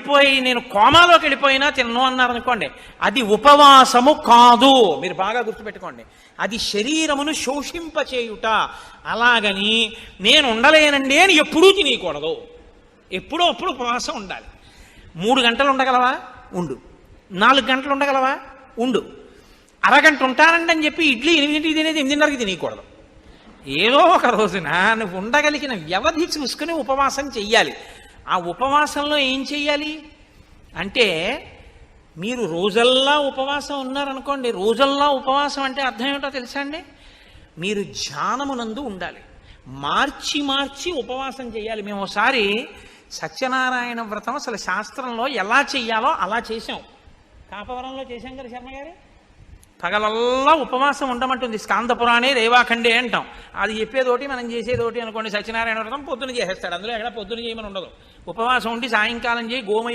పడిపోయి నేను కోమాలోకి వెళ్ళిపోయినా తిన్ను అన్నారనుకోండి, అది ఉపవాసము కాదు. మీరు బాగా గుర్తుపెట్టుకోండి, అది శరీరమును శోషింపచేయుట. అలాగని నేను ఉండలేనండి అని ఎప్పుడూ తినకూడదు. ఎప్పుడో అప్పుడు ఉపవాసం ఉండాలి. 3 గంటలు ఉండగలవా? ఉండు. 4 గంటలు ఉండగలవా? ఉండు. అరగంట ఉంటానండి అని చెప్పి ఇడ్లీ 8ంటికి తినేది 8:30కి తినకూడదు. ఏదో ఒక రోజున నువ్వు ఉండగలిగిన వ్యవధి చూసుకుని ఉపవాసం చెయ్యాలి. ఆ ఉపవాసంలో ఏం చెయ్యాలి అంటే, మీరు రోజల్లా ఉపవాసం ఉన్నారనుకోండి, రోజల్లా ఉపవాసం అంటే అర్థం ఏమిటో తెలుసా అండి? మీరు ధ్యానమునందు ఉండాలి. మార్చి మార్చి ఉపవాసం చేయాలి. మేము ఒకసారి సత్యనారాయణ వ్రతం అసలు శాస్త్రంలో ఎలా చెయ్యాలో అలా చేశాం. కాపవరంలో చేశాం కదా శర్మ గారు. పగలల్లా ఉపవాసం ఉండమంటుంది. స్కాందపురాణే రేవాఖండే అంటాం. అది చెప్పేదోటి మనం చేసేదోటి అనుకోండి. సత్యనారాయణ వ్రతం పొద్దున చేసేస్తాడు. అందులో ఎక్కడ పొద్దున చేయమని ఉండదు. ఉపవాసం ఉండి సాయంకాలం చేయి, గోమయ